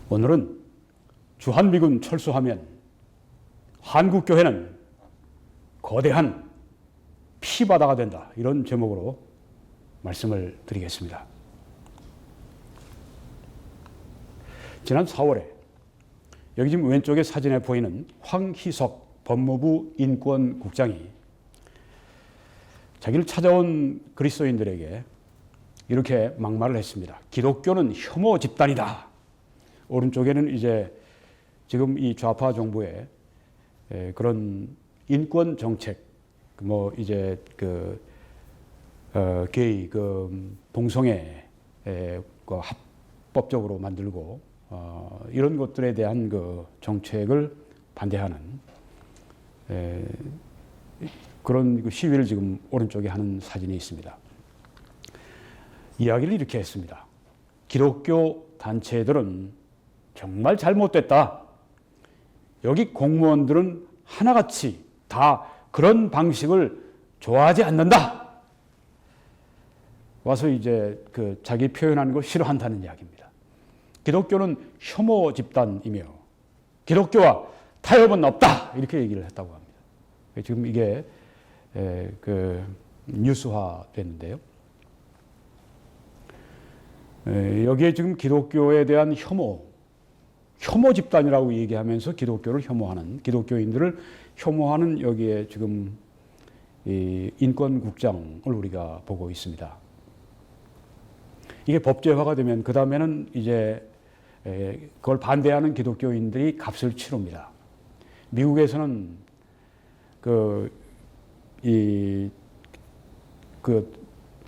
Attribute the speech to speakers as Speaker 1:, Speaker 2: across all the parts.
Speaker 1: 오늘은 주한미군 철수하면 한국교회는 거대한 피바다가 된다. 이런 제목으로 말씀을 드리겠습니다. 지난 4월에 여기 지금 왼쪽에 사진에 보이는 황희석 법무부 인권국장이 자기를 찾아온 그리스도인들에게 이렇게 막말을 했습니다. 기독교는 혐오 집단이다. 오른쪽에는 이제 지금 이 좌파 정부의 그런 인권 정책, 뭐 이제 게이, 동성애 합법적으로 만들고 이런 것들에 대한 그 정책을 반대하는 그런 시위를 지금 오른쪽에 하는 사진이 있습니다. 이야기를 이렇게 했습니다. 기독교 단체들은 정말 잘못됐다. 여기 공무원들은 하나같이 다 그런 방식을 좋아하지 않는다. 와서 이제 자기 표현하는 걸 싫어한다는 이야기입니다. 기독교는 혐오 집단이며 기독교와 타협은 없다. 이렇게 얘기를 했다고 합니다. 지금 이게 뉴스화 됐는데요. 여기에 지금 기독교에 대한 혐오 집단이라고 얘기하면서 기독교를 혐오하는, 기독교인들을 혐오하는 여기에 지금 이 인권국장을 우리가 보고 있습니다. 이게 법제화가 되면 그 다음에는 이제 그걸 반대하는 기독교인들이 값을 치릅니다. 미국에서는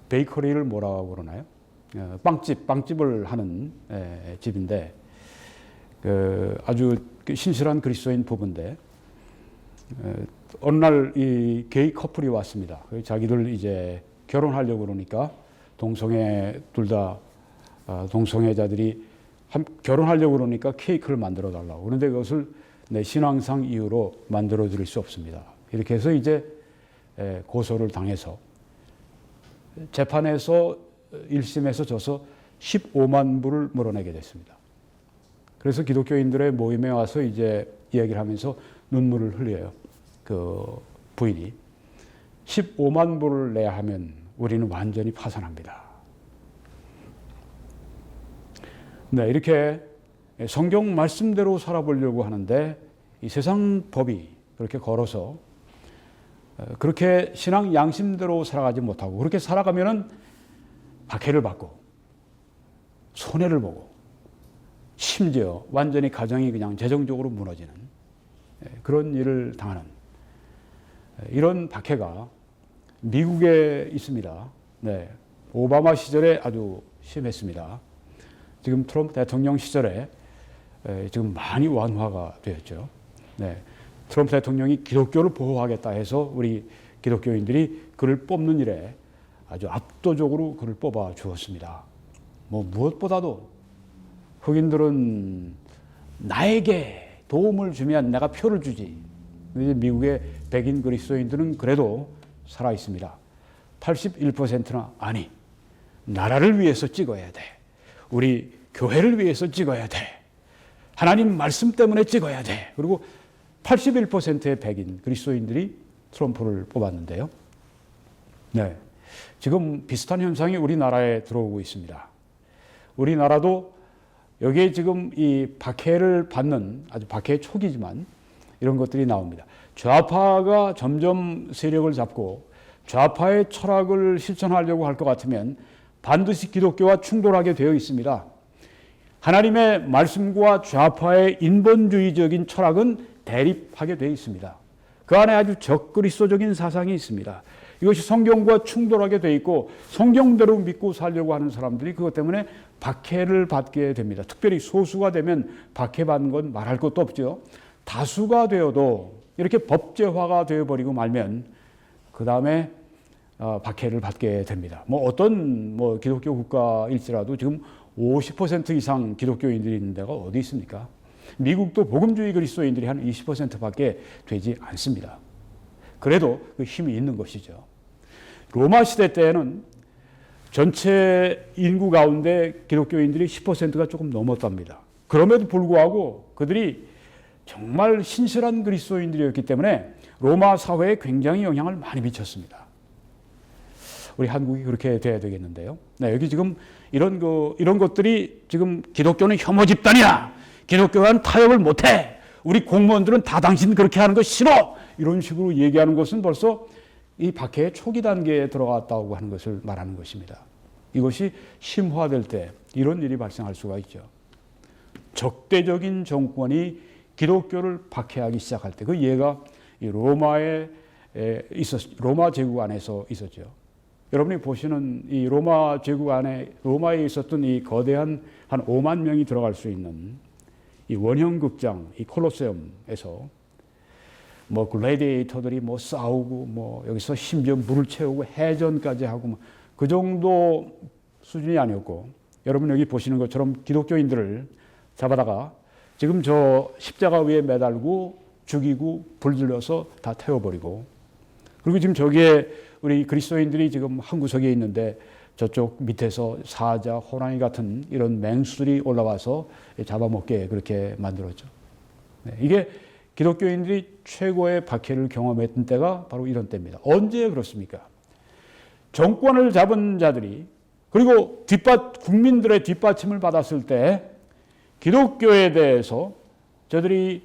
Speaker 1: 베이커리를 뭐라고 그러나요? 빵집을 하는 집인데 아주 신실한 그리스도인 부부인데 어느 날 이 게이 커플이 왔습니다. 자기들 이제 결혼하려고 그러니까 동성애자들이 결혼하려고 그러니까 케이크를 만들어 달라고. 그런데 그것을 내 신앙상 이유로 만들어 드릴 수 없습니다. 이렇게 해서 이제 고소를 당해서 재판에서 1심에서 져서 15만 불을 물어내게 됐습니다. 그래서 기독교인들의 모임에 와서 이제 이야기를 하면서 눈물을 흘려요. 그 부인이 15만 불을 내야 하면 우리는 완전히 파산합니다. 네, 이렇게 성경 말씀대로 살아보려고 하는데 이 세상 법이 그렇게 걸어서 그렇게 신앙 양심대로 살아가지 못하고 그렇게 살아가면은 박해를 받고 손해를 보고 심지어 완전히 가정이 그냥 재정적으로 무너지는 그런 일을 당하는 이런 박해가 미국에 있습니다. 네, 오바마 시절에 아주 심했습니다. 지금 트럼프 대통령 시절에 지금 많이 완화가 되었죠. 네, 트럼프 대통령이 기독교를 보호하겠다 해서 우리 기독교인들이 그를 뽑는 일에 아주 압도적으로 그를 뽑아 주었습니다. 뭐 무엇보다도 흑인들은 나에게 도움을 주면 내가 표를 주지. 미국의 백인 그리스도인들은 그래도 살아 있습니다. 81%나 아니, 나라를 위해서 찍어야 돼. 우리 교회를 위해서 찍어야 돼. 하나님 말씀 때문에 찍어야 돼. 그리고 81%의 백인 그리스도인들이 트럼프를 뽑았는데요. 네, 지금 비슷한 현상이 우리나라에 들어오고 있습니다. 우리나라도 여기에 지금 이 박해를 받는 아주 박해 초기지만 이런 것들이 나옵니다. 좌파가 점점 세력을 잡고 좌파의 철학을 실천하려고 할 것 같으면 반드시 기독교와 충돌하게 되어 있습니다. 하나님의 말씀과 좌파의 인본주의적인 철학은 대립하게 되어 있습니다. 그 안에 아주 적그리스도적인 사상이 있습니다. 이것이 성경과 충돌하게 되어 있고 성경대로 믿고 살려고 하는 사람들이 그것 때문에 박해를 받게 됩니다. 특별히 소수가 되면 박해받는 건 말할 것도 없죠. 다수가 되어도 이렇게 법제화가 되어버리고 말면 그 다음에 박해를 받게 됩니다. 어떤 기독교 국가일지라도 지금 50% 이상 기독교인들이 있는 데가 어디 있습니까? 미국도 복음주의 그리스도인들이 한 20%밖에 되지 않습니다. 그래도 그 힘이 있는 것이죠. 로마 시대 때에는 전체 인구 가운데 기독교인들이 10%가 조금 넘었답니다. 그럼에도 불구하고 그들이 정말 신실한 그리스도인들이었기 때문에 로마 사회에 굉장히 영향을 많이 미쳤습니다. 우리 한국이 그렇게 돼야 되겠는데요. 네, 여기 지금 이런 것들이 지금 기독교는 혐오 집단이야. 기독교와는 타협을 못해. 우리 공무원들은 다 당신 그렇게 하는 거 싫어. 이런 식으로 얘기하는 것은 벌써 이 박해의 초기 단계에 들어갔다고 하는 것을 말하는 것입니다. 이것이 심화될 때 이런 일이 발생할 수가 있죠. 적대적인 정권이 기독교를 박해하기 시작할 때 그 예가 이 로마 제국 안에서 있었죠. 여러분이 보시는 이 로마 제국 안에 로마에 있었던 이 거대한 한 5만 명이 들어갈 수 있는 이 원형 극장, 이 콜로세움에서 뭐 글래디에이터들이 뭐 싸우고 뭐 여기서 심지어 물을 채우고 해전까지 하고 뭐 그 정도 수준이 아니었고, 여러분 여기 보시는 것처럼 기독교인들을 잡아다가 지금 저 십자가 위에 매달고 죽이고 불 질러서 다 태워버리고, 그리고 지금 저기에 우리 그리스도인들이 지금 한 구석에 있는데 저쪽 밑에서 사자, 호랑이 같은 이런 맹수들이 올라와서 잡아먹게 그렇게 만들었죠. 이게 기독교인들이 최고의 박해를 경험했던 때가 바로 이런 때입니다. 언제 그렇습니까? 정권을 잡은 자들이 그리고 국민들의 뒷받침을 받았을 때 기독교에 대해서 저들이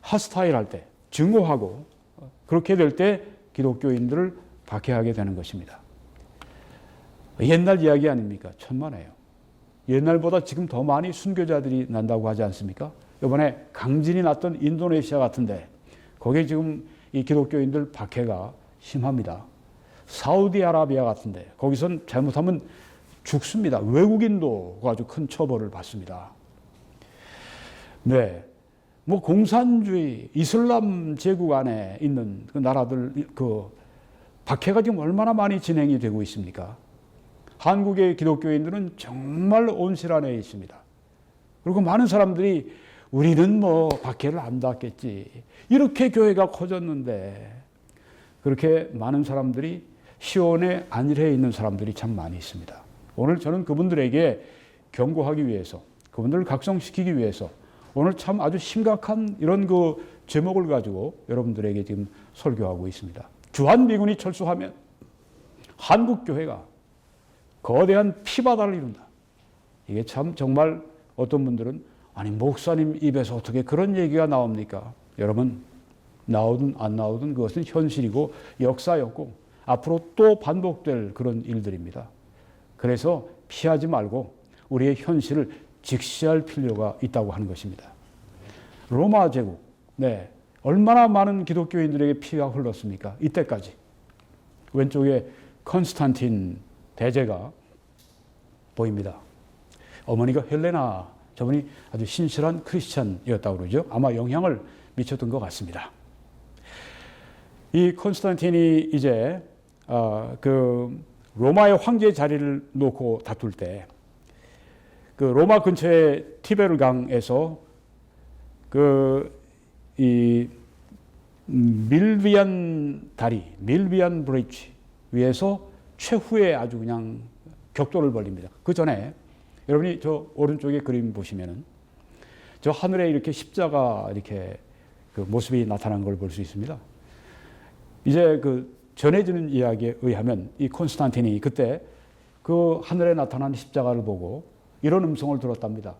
Speaker 1: 핫스타일할 때, 증오하고 그렇게 될 때 기독교인들을 박해하게 되는 것입니다. 옛날 이야기 아닙니까? 천만에요. 옛날보다 지금 더 많이 순교자들이 난다고 하지 않습니까? 이번에 강진이 났던 인도네시아 같은데 거기에 지금 이 기독교인들 박해가 심합니다. 사우디아라비아 같은데 거기선 잘못하면 죽습니다. 외국인도 아주 큰 처벌을 받습니다. 네, 뭐 공산주의, 이슬람 제국 안에 있는 그 나라들 그 박해가 지금 얼마나 많이 진행이 되고 있습니까? 한국의 기독교인들은 정말 온실안에 있습니다. 그리고 많은 사람들이 우리는 뭐 박해를 안 받겠지. 이렇게 교회가 커졌는데 그렇게 많은 사람들이 시온의 안일해 있는 사람들이 참 많이 있습니다. 오늘 저는 그분들에게 경고하기 위해서, 그분들을 각성시키기 위해서 오늘 참 아주 심각한 이런 그 제목을 가지고 여러분들에게 지금 설교하고 있습니다. 주한미군이 철수하면 한국교회가 거대한 피바다를 이룬다. 이게 참 정말 어떤 분들은 아니 목사님 입에서 어떻게 그런 얘기가 나옵니까? 여러분, 나오든 안 나오든 그것은 현실이고 역사였고 앞으로 또 반복될 그런 일들입니다. 그래서 피하지 말고 우리의 현실을 직시할 필요가 있다고 하는 것입니다. 로마 제국, 네, 얼마나 많은 기독교인들에게 피가 흘렀습니까? 이때까지. 왼쪽에 컨스탄틴 대제가 보입니다. 어머니가 헬레나, 저분이 아주 신실한 크리스찬이었다고 그러죠. 아마 영향을 미쳤던 것 같습니다. 이 컨스탄틴이 이제 그 로마의 황제 자리를 놓고 다툴 때 그 로마 근처의 티베르 강에서 이 밀비안 다리, 밀비안 브리지 위에서 최후의 아주 그냥 격돌을 벌립니다. 그 전에 여러분이 저 오른쪽에 그림 보시면은 저 하늘에 이렇게 십자가 이렇게 그 모습이 나타난 걸 볼 수 있습니다. 이제 그 전해지는 이야기에 의하면 이 콘스탄틴이 그때 그 하늘에 나타난 십자가를 보고 이런 음성을 들었답니다.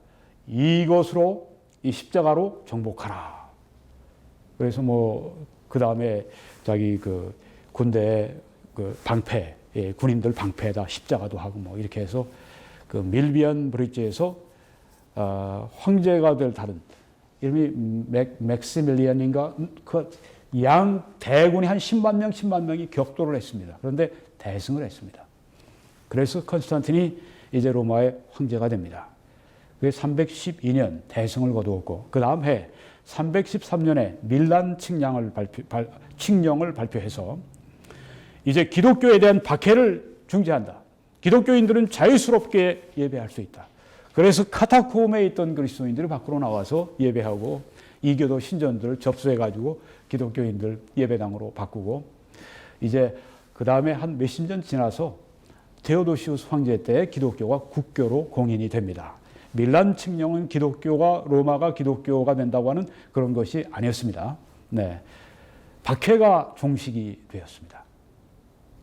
Speaker 1: 이것으로 이 십자가로 정복하라. 그래서 뭐 그 다음에 자기 그 군대 그 방패, 예, 군인들 방패에다 십자가도 하고 뭐 이렇게 해서 그 밀비안 브릿지에서 황제가 될 다른 이름이 맥시밀리안인가 그 양 대군이 한 10만 명이 격돌을 했습니다. 그런데 대승을 했습니다. 그래서 컨스탄틴이 이제 로마의 황제가 됩니다. 그게 312년 대승을 거두었고 그 다음 해 313년에 밀란 칙령을 발표해서 이제 기독교에 대한 박해를 중지한다. 기독교인들은 자유스럽게 예배할 수 있다. 그래서 카타콤에 있던 그리스도인들이 밖으로 나와서 예배하고 이교도 신전들을 접수해가지고 기독교인들 예배당으로 바꾸고 이제 그 다음에 한 몇십 년 지나서 데오도시우스 황제 때 기독교가 국교로 공인이 됩니다. 밀란 칙령은 로마가 기독교가 된다고 하는 그런 것이 아니었습니다. 네. 박해가 종식이 되었습니다.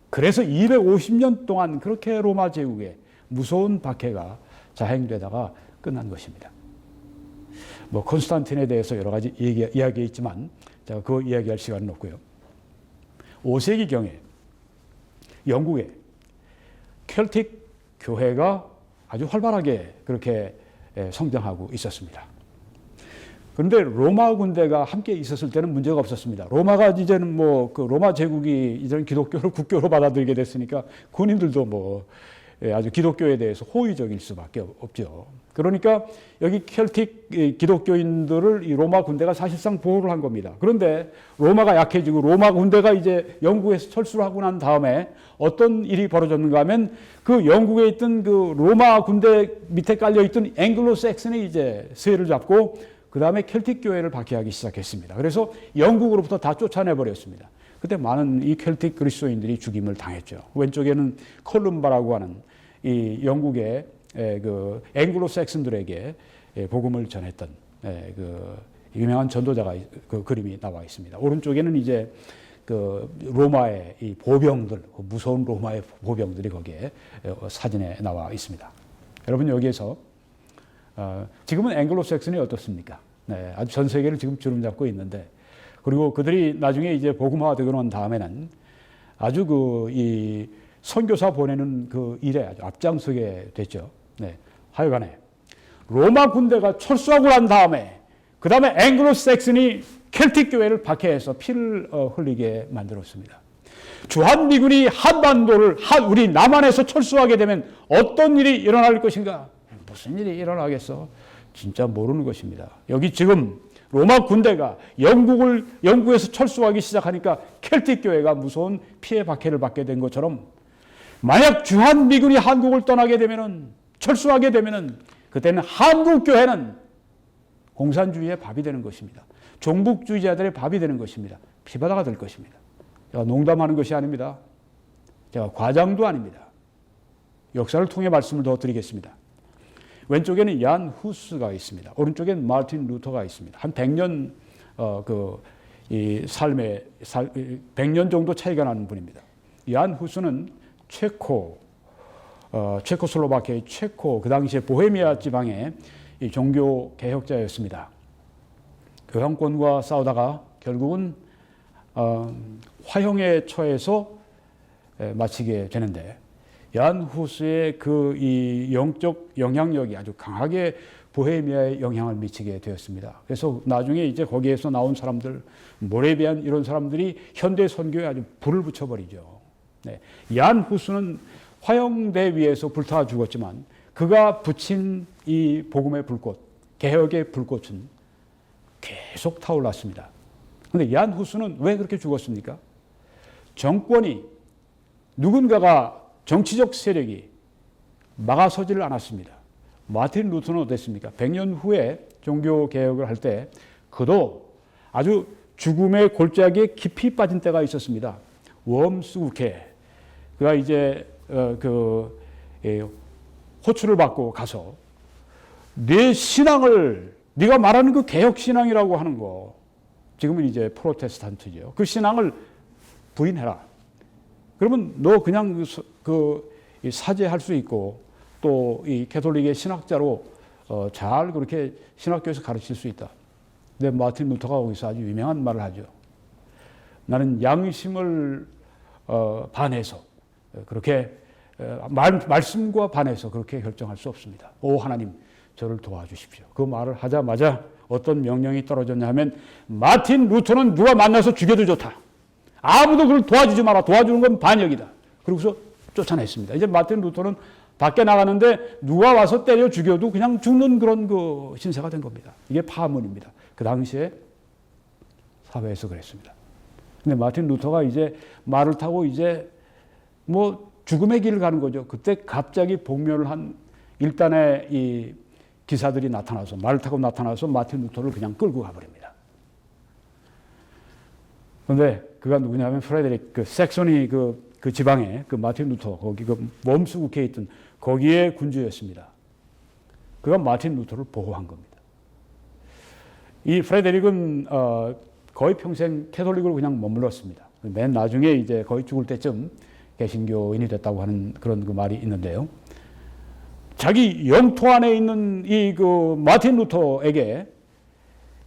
Speaker 1: 그래서 250년 동안 그렇게 로마 제국에 무서운 박해가 자행되다가 끝난 것입니다. 뭐 콘스탄틴에 대해서 여러 가지 이야기했지만 제가 그 이야기할 시간은 없고요. 5세기경에 영국에 켈틱 교회가 아주 활발하게 그렇게 성장하고 있었습니다. 그런데 로마 군대가 함께 있었을 때는 문제가 없었습니다. 로마가 이제는 그 로마 제국이 이제는 기독교를 국교로 받아들이게 됐으니까 군인들도 아주 기독교에 대해서 호의적일 수밖에 없죠. 그러니까 여기 켈틱 기독교인들을 이 로마 군대가 사실상 보호를 한 겁니다. 그런데 로마가 약해지고 로마 군대가 이제 영국에서 철수를 하고 난 다음에 어떤 일이 벌어졌는가 하면 그 영국에 있던 그 로마 군대 밑에 깔려 있던 앵글로 섹슨이 이제 세를 잡고 그 다음에 켈틱 교회를 박해하기 시작했습니다. 그래서 영국으로부터 다 쫓아내 버렸습니다. 그때 많은 이 켈틱 그리스도인들이 죽임을 당했죠. 왼쪽에는 콜룸바라고 하는 이 영국의 그 앵글로 섹슨들에게 복음을 전했던 그 유명한 전도자가 그 그림이 나와 있습니다. 오른쪽에는 이제 그 로마의 이 보병들, 무서운 로마의 보병들이 거기에 사진에 나와 있습니다. 여러분 여기에서 지금은 앵글로 섹슨이 어떻습니까? 네, 아주 전 세계를 지금 주름잡고 있는데 그리고 그들이 나중에 이제 복음화되고 난 다음에는 아주 이 선교사 보내는 그 일에 아주 앞장서게 됐죠. 네. 하여간에 로마 군대가 철수하고 난 다음에 그 다음에 앵글로 섹슨이 켈틱 교회를 박해해서 피를 흘리게 만들었습니다. 주한미군이 한반도를 우리 남한에서 철수하게 되면 어떤 일이 일어날 것인가? 무슨 일이 일어나겠어? 진짜 모르는 것입니다. 여기 지금 로마 군대가 영국에서 철수하기 시작하니까 켈틱 교회가 무서운 피해 박해를 받게 된 것처럼 만약 주한미군이 한국을 떠나게 되면은 철수하게 되면은 그때는 한국 교회는 공산주의의 밥이 되는 것입니다. 종북주의자들의 밥이 되는 것입니다. 피바다가 될 것입니다. 제가 농담하는 것이 아닙니다. 제가 과장도 아닙니다. 역사를 통해 말씀을 더 드리겠습니다. 왼쪽에는 얀 후스가 있습니다. 오른쪽에는 마틴 루터가 있습니다. 한 100년 이 삶의 100년 정도 차이가 나는 분입니다. 얀 후스는 체코슬로바키아의 체코 그 당시에 보헤미아 지방의 이 종교 개혁자였습니다. 교황권과 싸우다가 결국은 화형에 처해서 마치게 되는데 얀 후스의 이 영적 영향력이 아주 강하게 보헤미아에 영향을 미치게 되었습니다. 그래서 나중에 이제 거기에서 나온 사람들, 모레비안 이런 사람들이 현대 선교에 아주 불을 붙여버리죠. 네. 얀 후스는 화형대 위에서 불타 죽었지만 그가 붙인 이 복음의 불꽃, 개혁의 불꽃은 계속 타올랐습니다. 그런데 얀 후스는 왜 그렇게 죽었습니까? 정권이 누군가가 정치적 세력이 막아서지를 않았습니다. 마틴 루터는 어땠습니까? 100년 후에 종교개혁을 할 때 그도 아주 죽음의 골짜기에 깊이 빠진 때가 있었습니다. 웜스우케 그가 이제 호출을 받고 가서 내 신앙을 네가 말하는 그 개혁신앙이라고 하는 거 지금은 이제 프로테스탄트죠. 그 신앙을 부인해라. 그러면 너 그냥 사죄할 수 있고 또 이 캐톨릭의 신학자로 잘 그렇게 신학교에서 가르칠 수 있다. 근데 마틴 루터가 거기서 아주 유명한 말을 하죠. 나는 양심을 반해서 그렇게 말씀과 반해서 그렇게 결정할 수 없습니다. 오 하나님 저를 도와주십시오. 그 말을 하자마자 어떤 명령이 떨어졌냐 하면 마틴 루터는 누가 만나서 죽여도 좋다. 아무도 그를 도와주지 마라. 도와주는 건 반역이다. 그러고서 쫓아냈습니다. 이제 마틴 루터는 밖에 나가는데 누가 와서 때려 죽여도 그냥 죽는 그런 그 신세가 된 겁니다. 이게 파문입니다. 그 당시에 사회에서 그랬습니다. 근데 마틴 루터가 이제 말을 타고 이제 죽음의 길을 가는 거죠. 그때 갑자기 복멸을 한 일단의 이 기사들이 나타나서 말을 타고 나타나서 마틴 루터를 그냥 끌고 가버립니다. 그런데 그가 누구냐면 프레데릭 섹소니 그 지방에 마틴 루터 거기 웜스국회에 있던 거기에 군주였습니다. 그가 마틴 루터를 보호한 겁니다. 이 프레데릭은 거의 평생 캐톨릭으로 그냥 머물렀습니다. 맨 나중에 이제 거의 죽을 때쯤 개신교인이 됐다고 하는 그런 그 말이 있는데요. 자기 영토 안에 있는 이 그 마틴 루터에게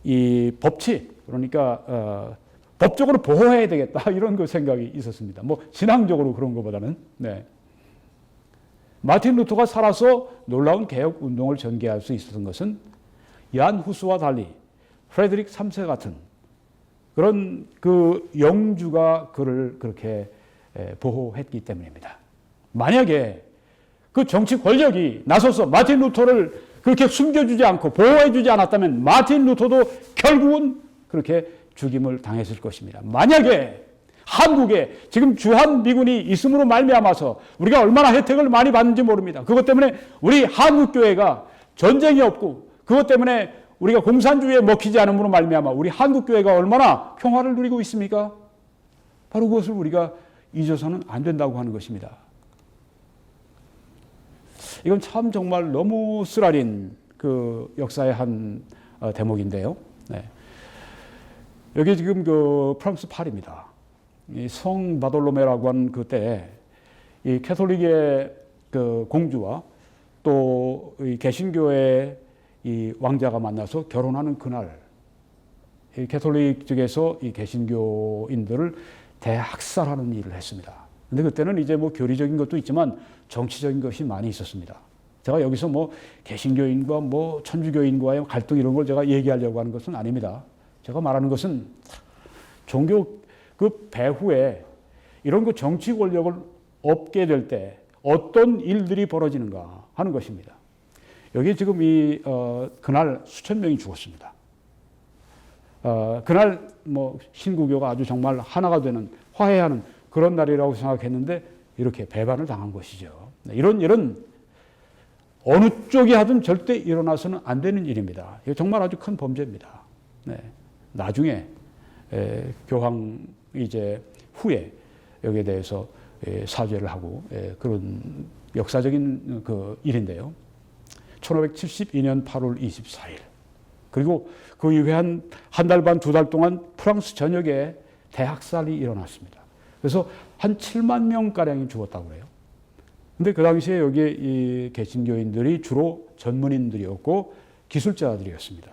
Speaker 1: 이 법칙, 그러니까 법적으로 보호해야 되겠다 이런 그 생각이 있었습니다. 뭐 신앙적으로 그런 것보다는. 네. 마틴 루터가 살아서 놀라운 개혁 운동을 전개할 수 있었던 것은 얀 후스와 달리 프레드릭 3세 같은 그런 그 영주가 그를 그렇게 보호했기 때문입니다. 만약에 그 정치 권력이 나서서 마틴 루터를 그렇게 숨겨주지 않고 보호해주지 않았다면 마틴 루터도 결국은 그렇게 죽임을 당했을 것입니다. 만약에 한국에 지금 주한미군이 있음으로 말미암아서 우리가 얼마나 혜택을 많이 받는지 모릅니다. 그것 때문에 우리 한국교회가 전쟁이 없고 그것 때문에 우리가 공산주의에 먹히지 않음으로 말미암아 우리 한국교회가 얼마나 평화를 누리고 있습니까? 바로 그것을 우리가 잊어서는 안 된다고 하는 것입니다. 이건 참 정말 너무 쓰라린 그 역사의 한 대목인데요. 네. 여기 지금 그 프랑스 파리입니다. 이 성 바돌로메라고 한 그때 이 캐톨릭의 그 공주와 또 이 개신교의 이 왕자가 만나서 결혼하는 그날, 이 캐톨릭 측에서 이 개신교인들을 대학살하는 일을 했습니다. 근데 그때는 이제 뭐 교리적인 것도 있지만 정치적인 것이 많이 있었습니다. 제가 여기서 뭐 개신교인과 뭐 천주교인과의 갈등 이런 걸 제가 얘기하려고 하는 것은 아닙니다. 제가 말하는 것은 종교 그 배후에 이런 그 정치 권력을 얻게 될 때 어떤 일들이 벌어지는가 하는 것입니다. 여기 지금 그날 수천 명이 죽었습니다. 그날 뭐 신구교가 아주 정말 하나가 되는 화해하는 그런 날이라고 생각했는데 이렇게 배반을 당한 것이죠. 이런 일은 어느 쪽이 하든 절대 일어나서는 안 되는 일입니다. 이거 정말 아주 큰 범죄입니다. 네. 나중에 교황 이제 후에 여기에 대해서 사죄를 하고 그런 역사적인 그 일인데요. 1572년 8월 24일. 그리고 그 이후에 한 달 반, 두 달 동안 프랑스 전역에 대학살이 일어났습니다. 그래서 한 7만 명가량이 죽었다고 그래요. 근데 그 당시에 여기에 이 개신교인들이 주로 전문인들이었고 기술자들이었습니다.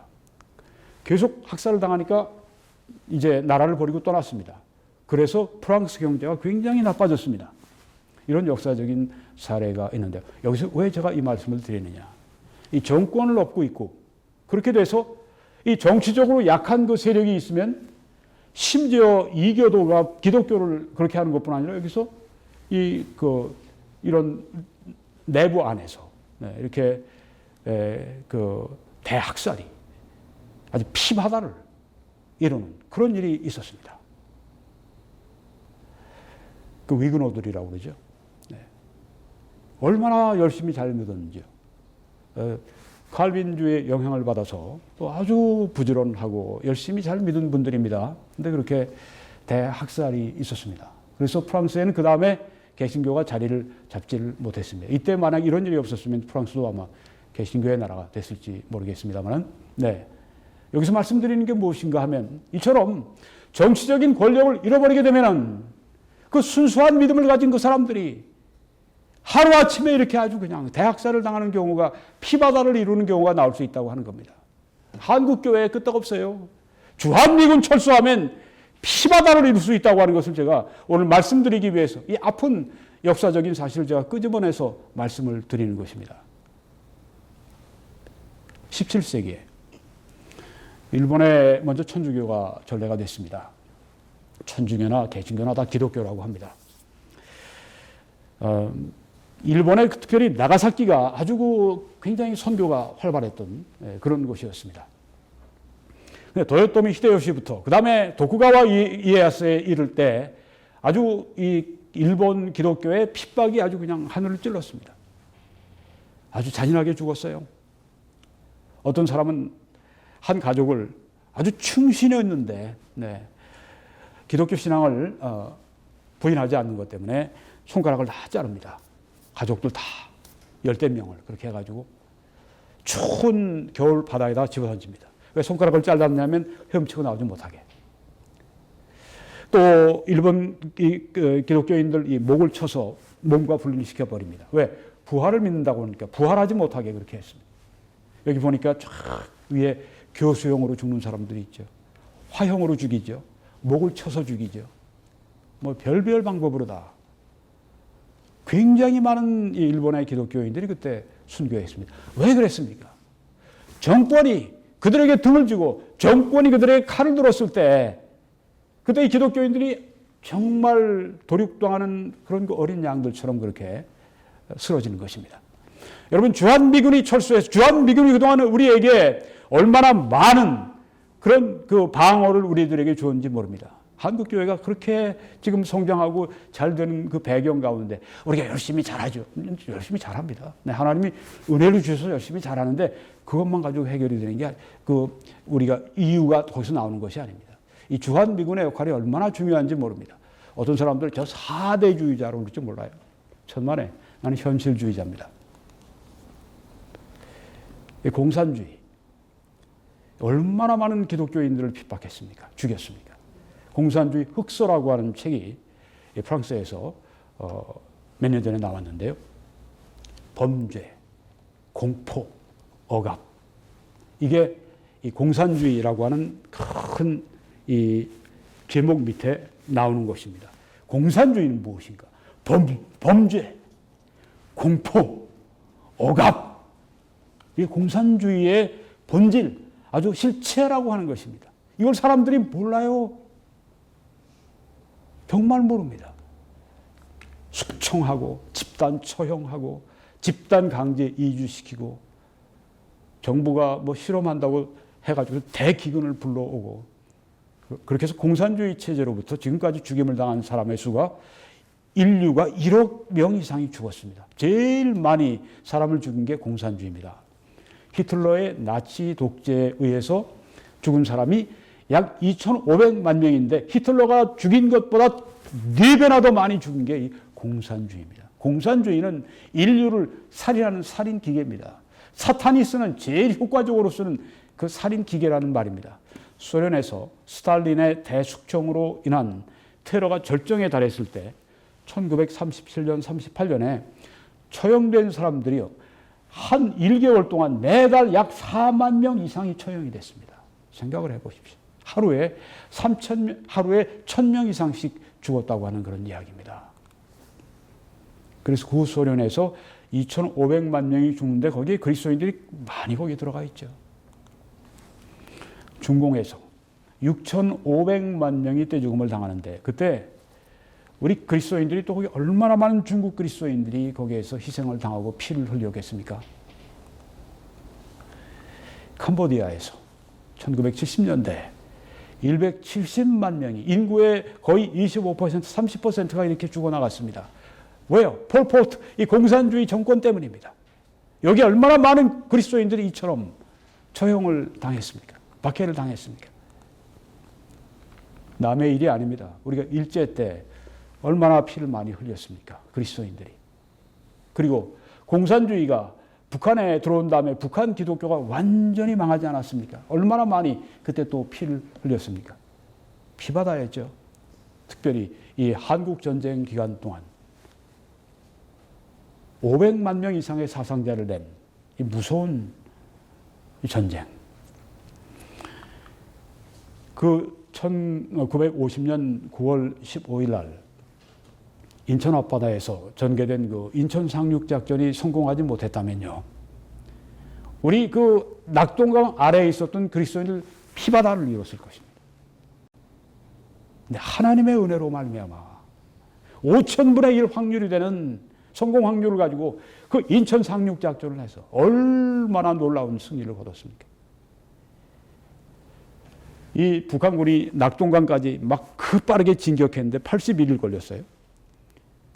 Speaker 1: 계속 학살을 당하니까 이제 나라를 버리고 떠났습니다. 그래서 프랑스 경제가 굉장히 나빠졌습니다. 이런 역사적인 사례가 있는데 여기서 왜 제가 이 말씀을 드리느냐. 이 정권을 얻고 있고 그렇게 돼서 이 정치적으로 약한 그 세력이 있으면 심지어 이교도가 기독교를 그렇게 하는 것뿐 아니라 여기서 이런 내부 안에서 이렇게 그 대학살이 아주 피바다를 이루는 그런 일이 있었습니다. 그 위그노들이라고 그러죠. 네. 얼마나 열심히 잘 믿었는지요. 칼빈주의 영향을 받아서 또 아주 부지런하고 열심히 잘 믿은 분들입니다. 근데 그렇게 대학살이 있었습니다. 그래서 프랑스에는 그 다음에 개신교가 자리를 잡지를 못했습니다. 이때 만약 이런 일이 없었으면 프랑스도 아마 개신교의 나라가 됐을지 모르겠습니다만, 네. 여기서 말씀드리는 게 무엇인가 하면 이처럼 정치적인 권력을 잃어버리게 되면은 그 순수한 믿음을 가진 그 사람들이 하루아침에 이렇게 아주 그냥 대학살을 당하는 경우가 피바다를 이루는 경우가 나올 수 있다고 하는 겁니다. 한국교회에 끄떡없어요. 주한미군 철수하면 피바다를 이룰 수 있다고 하는 것을 제가 오늘 말씀드리기 위해서 이 아픈 역사적인 사실을 제가 끄집어내서 말씀을 드리는 것입니다. 17세기에 일본에 먼저 천주교가 전래가 됐습니다. 천주교나 개신교나 다 기독교라고 합니다. 일본의 특별히 나가사키가 아주 굉장히 선교가 활발했던 그런 곳이었습니다. 도요토미 히데요시부터 그 다음에 도쿠가와 이에야스에 이를 때 아주 이 일본 기독교의 핍박이 아주 그냥 하늘을 찔렀습니다. 아주 잔인하게 죽었어요. 어떤 사람은 한 가족을 아주 충신했는데 기독교 신앙을 부인하지 않는 것 때문에 손가락을 다 자릅니다. 가족들 다 열댓 명을 그렇게 해가지고 추운 겨울 바다에다 집어던집니다. 왜 손가락을 잘랐냐면 헤엄치고 나오지 못하게. 또 일본 기독교인들 이 목을 쳐서 몸과 분리시켜 버립니다. 왜? 부활을 믿는다고 하니까 부활하지 못하게 그렇게 했습니다. 여기 보니까 쫙 위에 교수형으로 죽는 사람들이 있죠. 화형으로 죽이죠. 목을 쳐서 죽이죠. 뭐 별별 방법으로 다. 굉장히 많은 일본의 기독교인들이 그때 순교했습니다. 왜 그랬습니까? 정권이 그들에게 등을 주고 정권이 그들에게 칼을 들었을 때 그때 이 기독교인들이 정말 도륙당하는 그런 어린 양들처럼 그렇게 쓰러지는 것입니다. 여러분, 주한미군이 철수해서 주한미군이 그동안 우리에게 얼마나 많은 그런 그 방어를 우리들에게 주었는지 모릅니다. 한국교회가 그렇게 지금 성장하고 잘 되는 그 배경 가운데 우리가 열심히 잘하죠. 열심히 잘합니다. 네, 하나님이 은혜를 주셔서 열심히 잘하는데 그것만 가지고 해결이 되는 게 우리가 이유가 거기서 나오는 것이 아닙니다. 이 주한미군의 역할이 얼마나 중요한지 모릅니다. 어떤 사람들 저 4대주의자로 그럴지 몰라요. 천만에 나는 현실주의자입니다. 이 공산주의. 얼마나 많은 기독교인들을 핍박했습니까? 죽였습니까? 공산주의 흑서라고 하는 책이 프랑스에서 몇 년 전에 나왔는데요. 범죄, 공포, 억압. 이게 이 공산주의라고 하는 큰 이 제목 밑에 나오는 것입니다. 공산주의는 무엇인가? 범죄, 공포, 억압. 이게 공산주의의 본질, 아주 실체라고 하는 것입니다. 이걸 사람들이 몰라요. 정말 모릅니다. 숙청하고 집단 처형하고 집단 강제 이주시키고 정부가 뭐 실험한다고 해가지고 대기근을 불러오고 그렇게 해서 공산주의 체제로부터 지금까지 죽임을 당한 사람의 수가 인류가 1억 명 이상이 죽었습니다. 제일 많이 사람을 죽인 게 공산주의입니다. 히틀러의 나치 독재에 의해서 죽은 사람이 약 2,500만 명인데 히틀러가 죽인 것보다 4배나 더 많이 죽은 게 이 공산주의입니다. 공산주의는 인류를 살인하는 살인 기계입니다. 사탄이 쓰는 제일 효과적으로 쓰는 그 살인 기계라는 말입니다. 소련에서 스탈린의 대숙청으로 인한 테러가 절정에 달했을 때 1937년, 38년에 처형된 사람들이요. 한 1개월 동안 매달 약 4만 명 이상이 처형이 됐습니다. 생각을 해보십시오. 하루에 1,000명 이상씩 죽었다고 하는 그런 이야기입니다. 그래서 구소련에서 2,500만 명이 죽는데 거기에 그리스도인들이 많이 거기에 들어가 있죠. 중공에서 6,500만 명이 떼죽음을 당하는데 그때 우리 그리스도인들이 또 거기 얼마나 많은 중국 그리스도인들이 거기에서 희생을 당하고 피를 흘렸겠습니까? 캄보디아에서 1970년대 170만 명이 인구의 거의 25%, 30%가 이렇게 죽어나갔습니다. 왜요? 폴포트, 이 공산주의 정권 때문입니다. 여기 얼마나 많은 그리스도인들이 이처럼 처형을 당했습니까? 박해를 당했습니까? 남의 일이 아닙니다. 우리가 일제 때 얼마나 피를 많이 흘렸습니까? 그리스도인들이. 그리고 공산주의가 북한에 들어온 다음에 북한 기독교가 완전히 망하지 않았습니까? 얼마나 많이 그때 또 피를 흘렸습니까? 피받아야죠. 특별히 이 한국전쟁 기간 동안 500만 명 이상의 사상자를 낸 이 무서운 전쟁. 그 1950년 9월 15일 날 인천 앞바다에서 전개된 그 인천 상륙작전이 성공하지 못했다면요. 우리 그 낙동강 아래에 있었던 그리스도인들 피바다를 이뤘을 것입니다. 근데 하나님의 은혜로 말미암아 5,000분의 1 확률이 되는 성공 확률을 가지고 그 인천 상륙작전을 해서 얼마나 놀라운 승리를 거뒀습니까? 이 북한군이 낙동강까지 막 빠르게 진격했는데 81일 걸렸어요.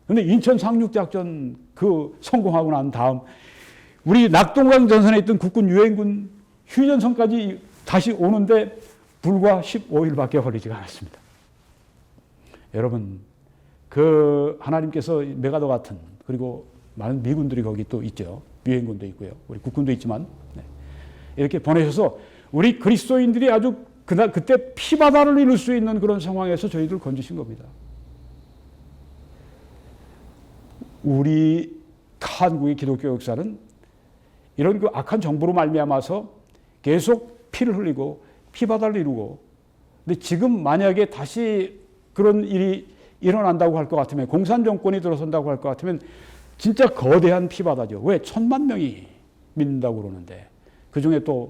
Speaker 1: 그런데 인천 상륙작전 그 성공하고 난 다음 우리 낙동강 전선에 있던 국군 유엔군 휴전선까지 다시 오는데 불과 15일밖에 걸리지가 않았습니다. 여러분, 그 하나님께서 메가더 같은 그리고 많은 미군들이 거기 또 있죠. 유엔군도 있고요. 우리 국군도 있지만 이렇게 보내셔서 우리 그리스도인들이 아주 그때 피바다를 이룰 수 있는 그런 상황에서 저희들 건지신 겁니다. 우리 한국의 기독교 역사는 이런 그 악한 정부로 말미암아서 계속 피를 흘리고 피바다를 이루고, 근데 지금 만약에 다시 그런 일이 일어난다고 할 것 같으면, 공산 정권이 들어선다고 할 것 같으면 진짜 거대한 피바다죠. 왜? 1,000만 명이 믿는다고 그러는데, 그 중에 또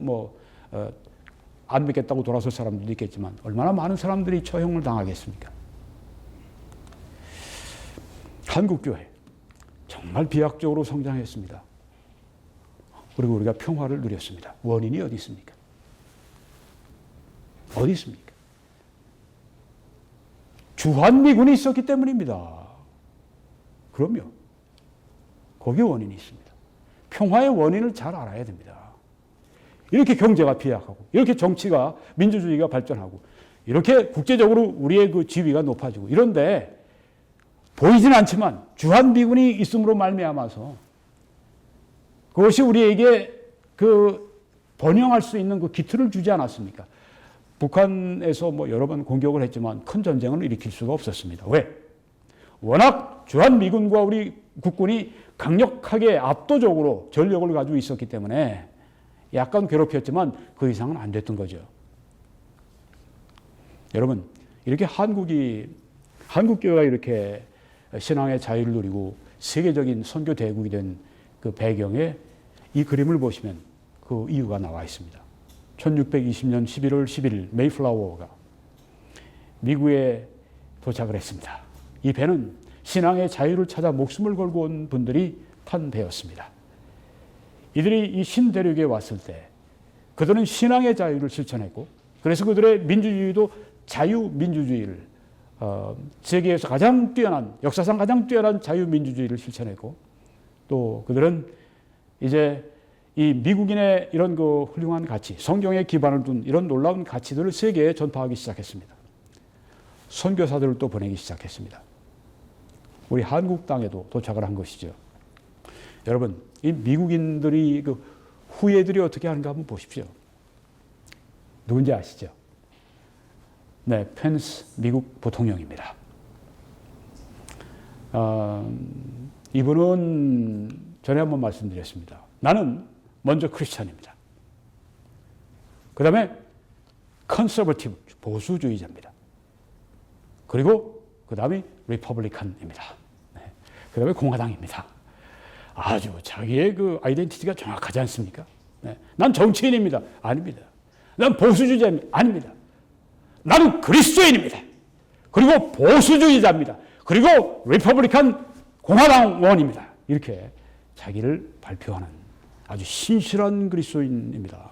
Speaker 1: 안 믿겠다고 돌아설 사람들도 있겠지만 얼마나 많은 사람들이 처형을 당하겠습니까? 한국교회 정말 비약적으로 성장했습니다. 그리고 우리가 평화를 누렸습니다. 원인이 어디 있습니까? 어디 있습니까? 주한미군이 있었기 때문입니다. 그럼요. 거기에 원인이 있습니다. 평화의 원인을 잘 알아야 됩니다. 이렇게 경제가 비약하고, 이렇게 정치가, 민주주의가 발전하고, 이렇게 국제적으로 우리의 그 지위가 높아지고, 이런데 보이진 않지만 주한미군이 있음으로 말미암아서 그것이 우리에게 그 번영할 수 있는 그 기틀을 주지 않았습니까? 북한에서 여러 번 공격을 했지만 큰 전쟁을 일으킬 수가 없었습니다. 왜? 워낙 주한미군과 우리 국군이 강력하게 압도적으로 전력을 가지고 있었기 때문에 약간 괴롭혔지만 그 이상은 안 됐던 거죠. 여러분, 이렇게 한국교회가 이렇게 신앙의 자유를 누리고 세계적인 선교 대국이 된 그 배경에 이 그림을 보시면 그 이유가 나와 있습니다. 1620년 11월 11일 메이플라워가 미국에 도착을 했습니다. 이 배는 신앙의 자유를 찾아 목숨을 걸고 온 분들이 탄 배였습니다. 이들이 이 신대륙에 왔을 때 그들은 신앙의 자유를 실천했고, 그래서 그들의 민주주의도 자유민주주의를 세계에서 가장 뛰어난, 역사상 가장 뛰어난 자유민주주의를 실천했고, 또 그들은 이제 이 미국인의 이런 그 훌륭한 가치, 성경에 기반을 둔 이런 놀라운 가치들을 세계에 전파하기 시작했습니다. 선교사들을 또 보내기 시작했습니다. 우리 한국 땅에도 도착을 한 것이죠. 여러분, 이 미국인들이 그 후예들이 어떻게 하는가 한번 보십시오. 누군지 아시죠? 네, 펜스 미국 부통령입니다. 이분은 전에 한번 말씀드렸습니다. 나는 먼저 크리스찬입니다. 그 다음에 컨서버티브, 보수주의자입니다. 그리고 그 다음에 리퍼블리칸입니다. 네. 그 다음에 공화당입니다. 아주 자기의 그 아이덴티티가 정확하지 않습니까? 네. 난 정치인입니다. 아닙니다. 난 보수주의자입니다. 아닙니다. 나는 그리스도인입니다. 그리고 보수주의자입니다. 그리고 리퍼블리칸 공화당원입니다. 이렇게 자기를 발표하는 아주 신실한 그리스도인입니다.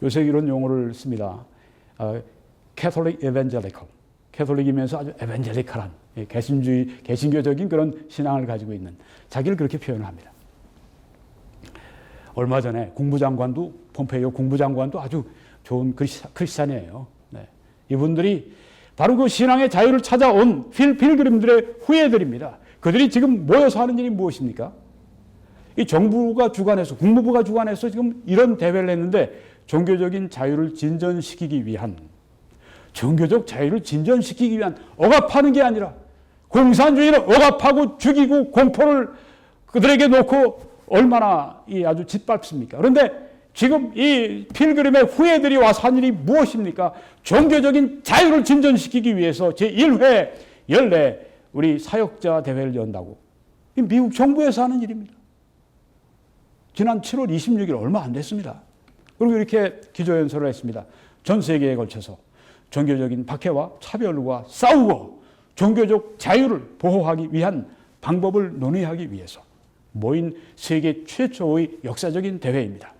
Speaker 1: 요새 이런 용어를 씁니다. 캐톨릭 에반젤리컬. 캐톨릭이면서 아주 에반젤리컬한 개신교적인 그런 신앙을 가지고 있는, 자기를 그렇게 표현을 합니다. 얼마 전에 폼페이오 국무장관도 아주 좋은 크리스찬이에요. 네. 이분들이 바로 그 신앙의 자유를 찾아온 필그림들의 후예들입니다. 그들이 지금 모여서 하는 일이 무엇입니까? 이 정부가 주관해서, 국무부가 주관해서 지금 이런 대회를 했는데, 종교적인 자유를 진전시키기 위한, 종교적 자유를 진전시키기 위한, 억압하는 게 아니라 공산주의를 억압하고 죽이고 공포를 그들에게 놓고 얼마나 아주 짓밟습니까? 그런데 지금 이 필그림의 후예들이 와서 한 일이 무엇입니까? 종교적인 자유를 진전시키기 위해서 제1회 연례 우리 사역자 대회를 연다고. 미국 정부에서 하는 일입니다. 지난 7월 26일 얼마 안 됐습니다. 그리고 이렇게 기조연설을 했습니다. 전 세계에 걸쳐서 종교적인 박해와 차별과 싸우고 종교적 자유를 보호하기 위한 방법을 논의하기 위해서 모인 세계 최초의 역사적인 대회입니다.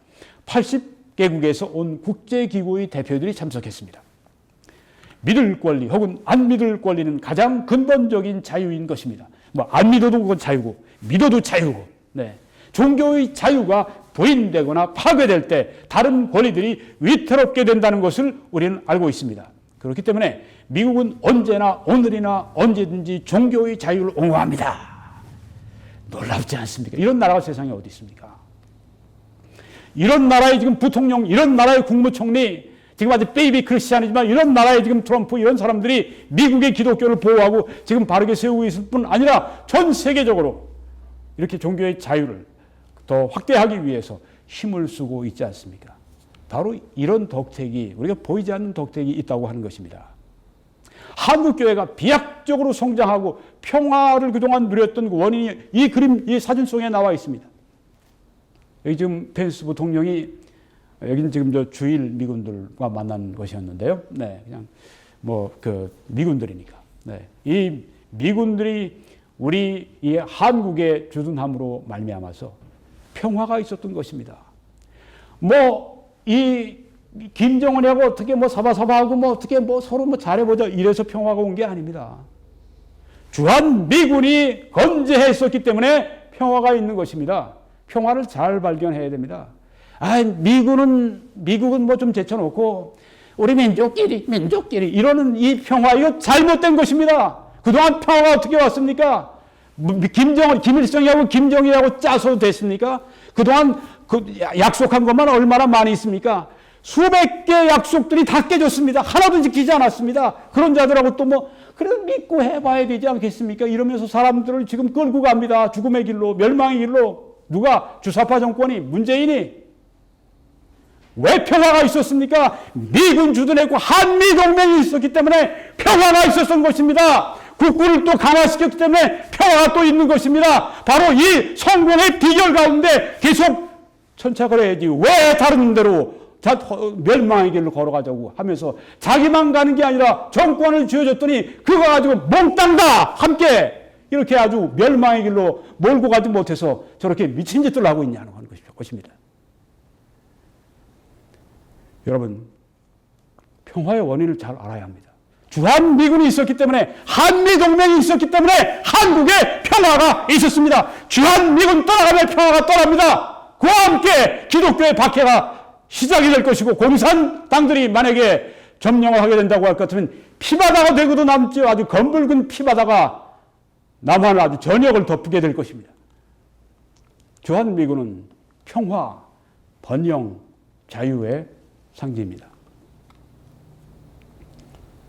Speaker 1: 80개국에서 온 국제기구의 대표들이 참석했습니다. 믿을 권리 혹은 안 믿을 권리는 가장 근본적인 자유인 것입니다. 안 믿어도 그건 자유고, 믿어도 자유고, 네. 종교의 자유가 부인되거나 파괴될 때 다른 권리들이 위태롭게 된다는 것을 우리는 알고 있습니다. 그렇기 때문에 미국은 언제나 오늘이나 언제든지 종교의 자유를 옹호합니다. 놀랍지 않습니까? 이런 나라가 세상에 어디 있습니까? 이런 나라의 지금 부통령, 이런 나라의 국무총리, 지금 아직 베이비 크리스찬이지만 이런 나라의 지금 트럼프 이런 사람들이 미국의 기독교를 보호하고 지금 바르게 세우고 있을 뿐 아니라 전 세계적으로 이렇게 종교의 자유를 더 확대하기 위해서 힘을 쓰고 있지 않습니까? 바로 이런 덕택이, 우리가 보이지 않는 덕택이 있다고 하는 것입니다. 한국교회가 비약적으로 성장하고 평화를 그동안 누렸던 그 원인이 이 그림, 이 사진 속에 나와 있습니다. 여기 지금 펜스 부통령이, 여기는 지금 저 주일 미군들과 만난 것이었는데요. 네, 그냥 미군들이니까. 네, 이 미군들이 우리 이 한국에 주둔함으로 말미암아서 평화가 있었던 것입니다. 이 김정은하고 어떻게 사바사바하고 어떻게 서로 잘해보자 이래서 평화가 온 게 아닙니다. 주한 미군이 건재했었기 때문에 평화가 있는 것입니다. 평화를 잘 발견해야 됩니다. 미국은 좀 제쳐놓고 우리 민족끼리 이러는 이 평화, 이거 잘못된 것입니다. 그동안 평화가 어떻게 왔습니까? 김일성하고 김정일하고 짜서 됐습니까? 그동안 약속한 것만 얼마나 많이 있습니까? 수백 개 약속들이 다 깨졌습니다. 하나도 지키지 않았습니다. 그런 자들하고 그래도 믿고 해봐야 되지 않겠습니까? 이러면서 사람들을 지금 끌고 갑니다. 죽음의 길로, 멸망의 길로. 누가? 주사파 정권이, 문재인이. 왜 평화가 있었습니까? 미군 주둔했고 한미동맹이 있었기 때문에 평화가 있었던 것입니다. 국군을 또 강화시켰기 때문에 평화가 또 있는 것입니다. 바로 이 성공의 비결 가운데 계속 천착을 해야지. 왜 다른 데로 멸망의 길로 걸어가자고 하면서 자기만 가는 게 아니라 정권을 쥐어줬더니 그거 가지고 몽땅 다 함께 이렇게 아주 멸망의 길로 몰고 가지 못해서 저렇게 미친 짓들을 하고 있냐는 것입니다. 여러분, 평화의 원인을 잘 알아야 합니다. 주한미군이 있었기 때문에, 한미동맹이 있었기 때문에 한국에 평화가 있었습니다. 주한미군 떠나가면 평화가 떠납니다. 그와 함께 기독교의 박해가 시작이 될 것이고, 공산당들이 만약에 점령을 하게 된다고 할 것 같으면 피바다가 되고도 남죠. 아주 검붉은 피바다가 남한을 아주 전역을 덮게 될 것입니다. 주한미군은 평화, 번영, 자유의 상징입니다.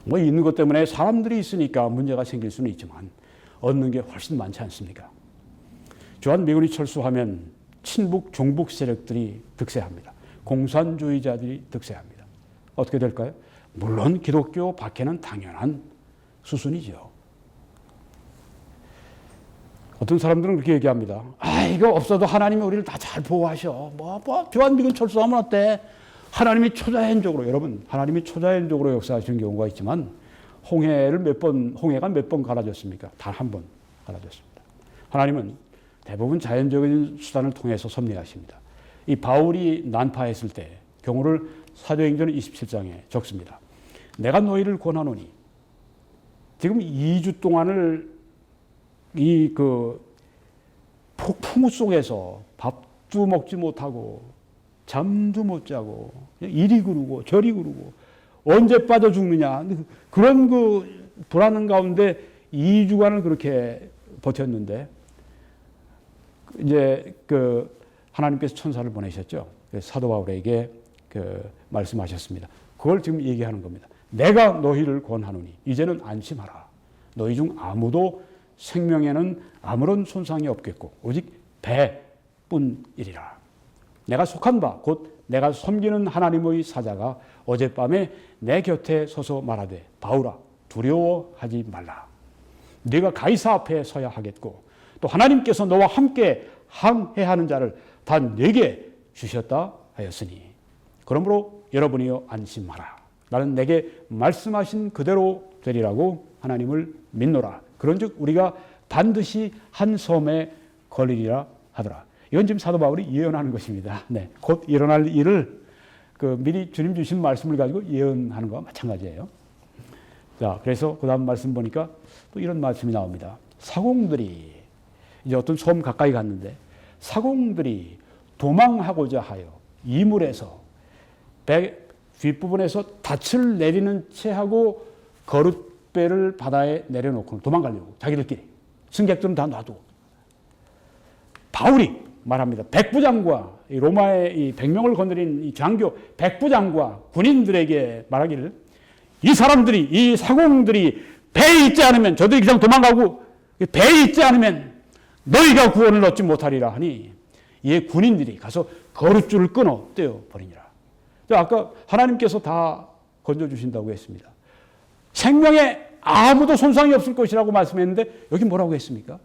Speaker 1: 있는 것 때문에 사람들이 있으니까 문제가 생길 수는 있지만 얻는 게 훨씬 많지 않습니까? 주한미군이 철수하면 친북, 종북 세력들이 득세합니다. 공산주의자들이 득세합니다. 어떻게 될까요? 물론 기독교 박해는 당연한 수순이죠. 어떤 사람들은 그렇게 얘기합니다. 이거 없어도 하나님이 우리를 다 잘 보호하셔. 주한미군 철수하면 어때? 하나님이 초자연적으로, 여러분, 하나님이 초자연적으로 역사하시는 경우가 있지만 홍해가 몇 번 갈아졌습니까? 단 한 번 갈아졌습니다. 하나님은 대부분 자연적인 수단을 통해서 섭리하십니다. 이 바울이 난파했을 때 경우를 사도행전 27장에 적습니다. 내가 너희를 권하노니, 지금 2주 동안을 폭풍우 속에서 밥도 먹지 못하고 잠도 못 자고 이리 구르고 저리 구르고 언제 빠져 죽느냐, 그런 불안한 가운데 2주간을 그렇게 버텼는데 이제 하나님께서 천사를 보내셨죠. 사도 바울에게 말씀하셨습니다. 그걸 지금 얘기하는 겁니다. 내가 너희를 권하노니 이제는 안심하라. 너희 중 아무도 생명에는 아무런 손상이 없겠고 오직 배뿐이리라. 내가 속한 바 곧 내가 섬기는 하나님의 사자가 어젯밤에 내 곁에 서서 말하되 바울아 두려워하지 말라. 네가 가이사 앞에 서야 하겠고 또 하나님께서 너와 함께 항해하는 자를 다 네게 주셨다 하였으니 그러므로 여러분이여 안심하라. 나는 내게 말씀하신 그대로 되리라고 하나님을 믿노라. 그런즉 우리가 반드시 한 섬에 걸리리라 하더라. 이건 지금 사도 바울이 예언하는 것입니다. 네, 곧 일어날 일을 미리 주님 주신 말씀을 가지고 예언하는 것과 마찬가지예요. 자, 그래서 그 다음 말씀 보니까 또 이런 말씀이 나옵니다. 사공들이 이제 어떤 섬 가까이 갔는데 사공들이 도망하고자 하여 이물에서 배 뒷부분에서 닻을 내리는 채 하고 거룻배를 바다에 내려놓고 도망가려고 자기들끼리 승객들은 다 놔두고 바울이 말합니다. 백부장과 로마의 이 100명을 건드린 이 장교 백부장과 군인들에게 말하기를 이 사람들이 이 사공들이 배에 있지 않으면 저들이 그냥 도망가고 배에 있지 않으면 너희가 구원을 얻지 못하리라 하니 이 군인들이 가서 거룻줄을 끊어 떼어 버리니라. 아까 하나님께서 다 건져주신다고 했습니다. 생명에 아무도 손상이 없을 것이라고 말씀했는데 여기 뭐라고 했습니까?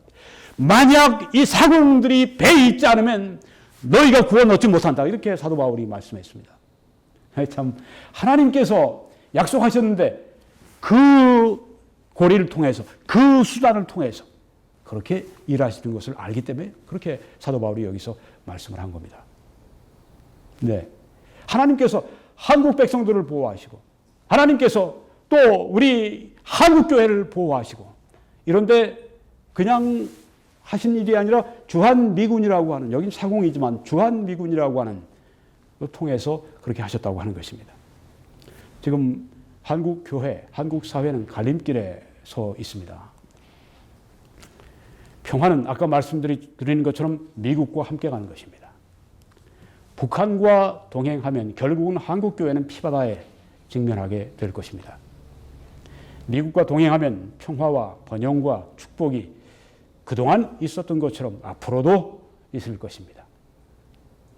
Speaker 1: 만약 이 사공들이 배에 있지 않으면 너희가 구원 얻지 못한다. 이렇게 사도 바울이 말씀했습니다. 참 하나님께서 약속하셨는데 그 고리를 통해서 그 수단을 통해서 그렇게 일하시는 것을 알기 때문에 그렇게 사도 바울이 여기서 말씀을 한 겁니다. 네, 하나님께서 한국 백성들을 보호하시고 하나님께서 또 우리 한국교회를 보호하시고 이런데 그냥 하신 일이 아니라 주한미군이라고 하는, 여긴 사공이지만 주한미군이라고 하는 걸 통해서 그렇게 하셨다고 하는 것입니다. 지금 한국교회, 한국사회는 갈림길에 서 있습니다. 평화는 아까 말씀드린 것처럼 미국과 함께 가는 것입니다. 북한과 동행하면 결국은 한국교회는 피바다에 직면하게 될 것입니다. 미국과 동행하면 평화와 번영과 축복이 그동안 있었던 것처럼 앞으로도 있을 것입니다.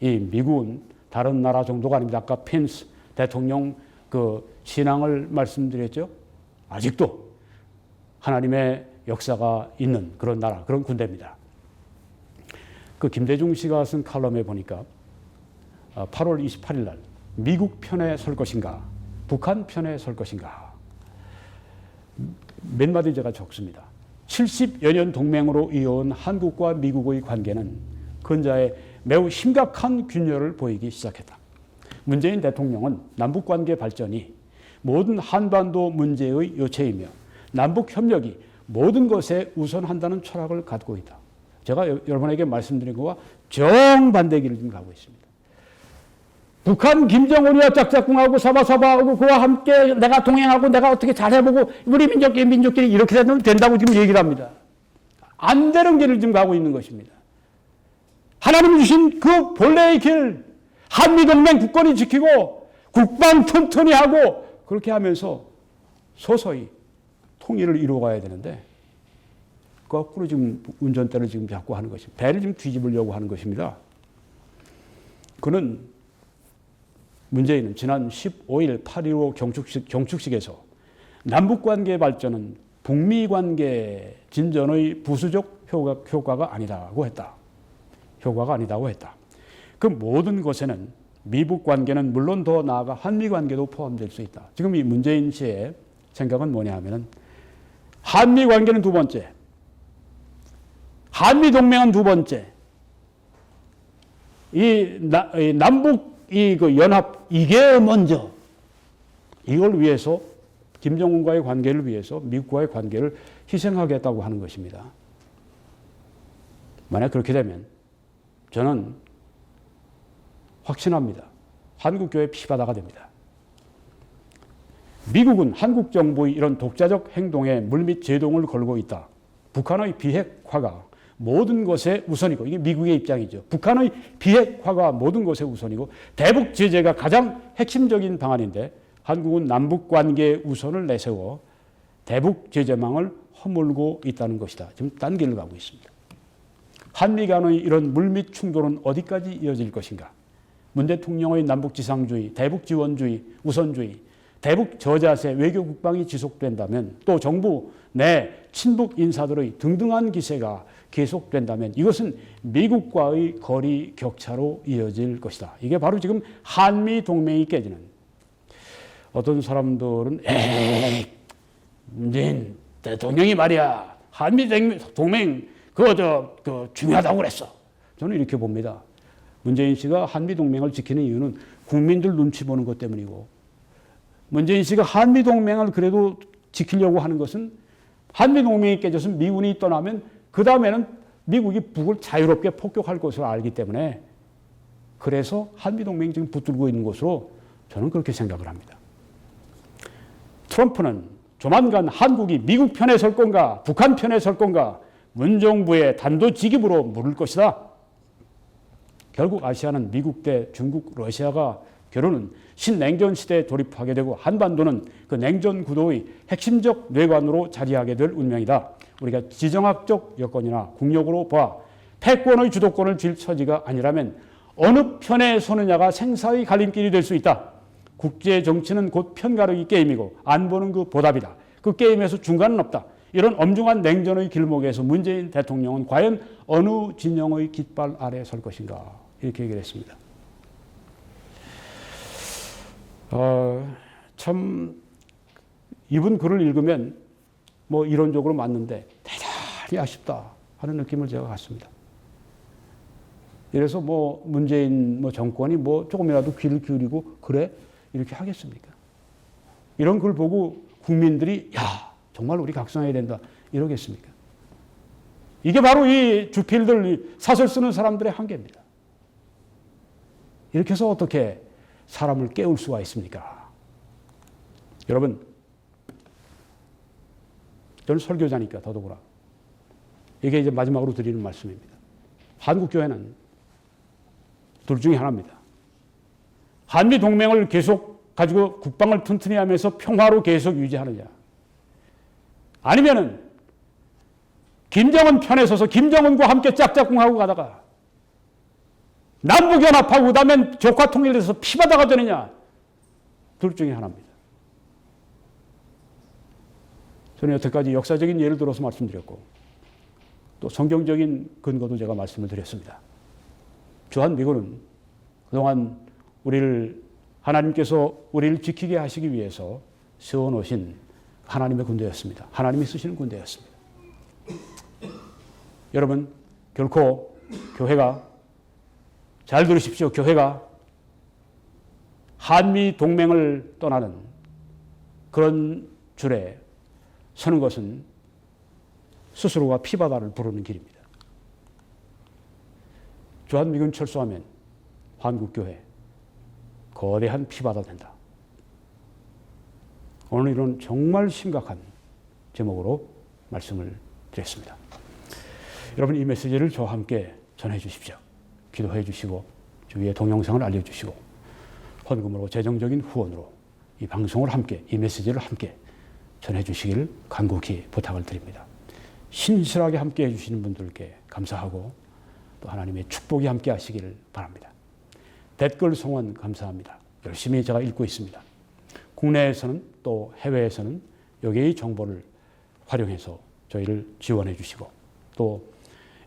Speaker 1: 이 미국은 다른 나라 정도가 아닙니다. 아까 펜스 대통령 그 신앙을 말씀드렸죠. 아직도 하나님의 역사가 있는 그런 나라, 그런 군대입니다. 그 김대중 씨가 쓴 칼럼에 보니까 8월 28일 날 미국 편에 설 것인가, 북한 편에 설 것인가 몇 마디 제가 적습니다. 70여 년 동맹으로 이어온 한국과 미국의 관계는 근자에 매우 심각한 균열을 보이기 시작했다. 문재인 대통령은 남북관계 발전이 모든 한반도 문제의 요체이며 남북협력이 모든 것에 우선한다는 철학을 갖고 있다. 제가 여러분에게 말씀드린 것과 정반대 길을 지금 가고 있습니다. 북한 김정은이와 짝짝꿍하고 사바사바하고 그와 함께 내가 동행하고 내가 어떻게 잘해보고 우리 민족끼리 이렇게 되면 된다고 지금 얘기를 합니다. 안 되는 길을 지금 가고 있는 것입니다. 하나님이 주신 그 본래의 길, 한미동맹 굳건히 지키고 국방 튼튼히 하고 그렇게 하면서 서서히 통일을 이루어가야 되는데 거꾸로 지금 운전대를 지금 잡고 하는 것입니다. 배를 지금 뒤집으려고 하는 것입니다. 그는 문재인은 지난 15일 8.15 경축식에서 남북관계 발전은 북미관계 진전의 부수적 효과가 아니라고 했다. 효과가 아니다고 했다. 그 모든 것에는 미북 관계는 물론 더 나아가 한미 관계도 포함될 수 있다. 지금 이 문재인 씨의 생각은 뭐냐 하면은 한미 관계는 두 번째, 한미 동맹은 두 번째, 이 남북 그 연합 이게 먼저, 이걸 위해서 김정은과의 관계를 위해서 미국과의 관계를 희생하겠다고 하는 것입니다. 만약 그렇게 되면 저는 확신합니다. 한국교회 피바다가 됩니다. 미국은 한국 정부의 이런 독자적 행동에 물밑 제동을 걸고 있다. 북한의 비핵화가 모든 것의 우선이고, 이게 미국의 입장이죠. 북한의 비핵화가 모든 것의 우선이고 대북 제재가 가장 핵심적인 방안인데 한국은 남북 관계의 우선을 내세워 대북 제재망을 허물고 있다는 것이다. 지금 딴 길을 가고 있습니다. 한미 간의 이런 물밑 충돌은 어디까지 이어질 것인가? 문 대통령의 남북 지상주의, 대북 지원주의, 우선주의, 대북 저자세, 외교 국방이 지속된다면, 또 정부 내 친북 인사들의 등등한 기세가 계속된다면 이것은 미국과의 거리 격차로 이어질 것이다. 이게 바로 지금 한미 동맹이 깨지는, 어떤 사람들은 문재인 대통령이 말이야 한미 동맹 그거 중요하다고 그랬어. 저는 이렇게 봅니다. 문재인 씨가 한미 동맹을 지키는 이유는 국민들 눈치 보는 것 때문이고, 문재인 씨가 한미 동맹을 그래도 지키려고 하는 것은 한미 동맹이 깨져서 미군이 떠나면 그 다음에는 미국이 북을 자유롭게 폭격할 것을 알기 때문에, 그래서 한미 동맹이 지금 붙들고 있는 것으로 저는 그렇게 생각을 합니다. 트럼프는 조만간 한국이 미국 편에 설 건가 북한 편에 설 건가 문 정부의 단도직입으로 물을 것이다. 결국 아시아는 미국 대 중국, 러시아가 겨루는 신냉전 시대에 돌입하게 되고 한반도는 그 냉전 구도의 핵심적 뇌관으로 자리하게 될 운명이다. 우리가 지정학적 여건이나 국력으로 봐 패권의 주도권을 쥘 처지가 아니라면 어느 편에 서느냐가 생사의 갈림길이 될 수 있다. 국제 정치는 곧 편가르기 게임이고 안보는 그 보답이다. 그 게임에서 중간은 없다. 이런 엄중한 냉전의 길목에서 문재인 대통령은 과연 어느 진영의 깃발 아래 설 것인가 이렇게 얘기를 했습니다. 참 이분 글을 읽으면 뭐 이론적으로 맞는데 대단히 아쉽다 하는 느낌을 제가 갖습니다. 이래서 뭐 문재인 정권이 뭐 조금이라도 귀를 기울이고 그래 이렇게 하겠습니까? 이런 글 보고 국민들이 야 정말 우리 각성해야 된다 이러겠습니까? 이게 바로 이 주필들 사설 쓰는 사람들의 한계입니다. 이렇게 해서 어떻게 사람을 깨울 수가 있습니까? 여러분, 저는 설교자니까 더더구나 이게 이제 마지막으로 드리는 말씀입니다. 한국교회는 둘 중에 하나입니다. 한미 동맹을 계속 가지고 국방을 튼튼히 하면서 평화로 계속 유지하느냐, 아니면은 김정은 편에 서서 김정은과 함께 짝짝꿍하고 가다가 남북연합하고 그다음에 조카 통일돼서 피바다가 되느냐, 둘 중에 하나입니다. 저는 여태까지 역사적인 예를 들어서 말씀드렸고 또 성경적인 근거도 제가 말씀을 드렸습니다. 주한미군은 그동안 하나님께서 우리를 지키게 하시기 위해서 세워놓으신 하나님의 군대였습니다. 하나님이 쓰시는 군대였습니다. 여러분, 결코 교회가, 잘 들으십시오. 교회가 한미 동맹을 떠나는 그런 줄에 서는 것은 스스로가 피바다를 부르는 길입니다. 주한미군 철수하면 한국교회 거대한 피바다 된다. 오늘 이런 정말 심각한 제목으로 말씀을 드렸습니다. 여러분, 이 메시지를 저와 함께 전해 주십시오. 기도해 주시고 주위에 동영상을 알려주시고 헌금으로 재정적인 후원으로 이 방송을 함께, 이 메시지를 함께 전해 주시기를 간곡히 부탁을 드립니다. 신실하게 함께 해주시는 분들께 감사하고 또 하나님의 축복이 함께 하시기를 바랍니다. 댓글 성원 감사합니다. 열심히 제가 읽고 있습니다. 국내에서는 또 해외에서는 여기의 정보를 활용해서 저희를 지원해 주시고 또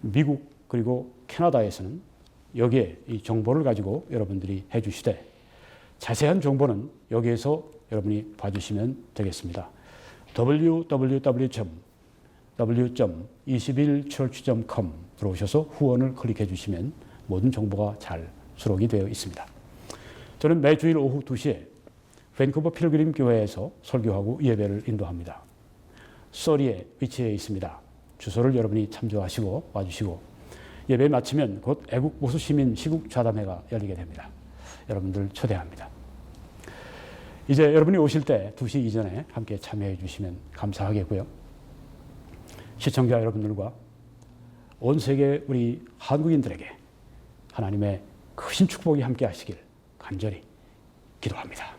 Speaker 1: 미국 그리고 캐나다에서는 여기에 이 정보를 가지고 여러분들이 해 주시되 자세한 정보는 여기에서 여러분이 봐주시면 되겠습니다. www.w.21church.com 들어오셔서 후원을 클릭해 주시면 모든 정보가 잘 수록이 되어 있습니다. 저는 매주일 오후 2시에 밴쿠버 필그림 교회에서 설교하고 예배를 인도합니다. 서리에 위치해 있습니다. 주소를 여러분이 참조하시고 와주시고 예배 마치면 곧 애국 보수 시민 시국 좌담회가 열리게 됩니다. 여러분들 초대합니다. 이제 여러분이 오실 때 2시 이전에 함께 참여해 주시면 감사하겠고요. 시청자 여러분들과 온 세계 우리 한국인들에게 하나님의 크신 축복이 함께 하시길 간절히 기도합니다.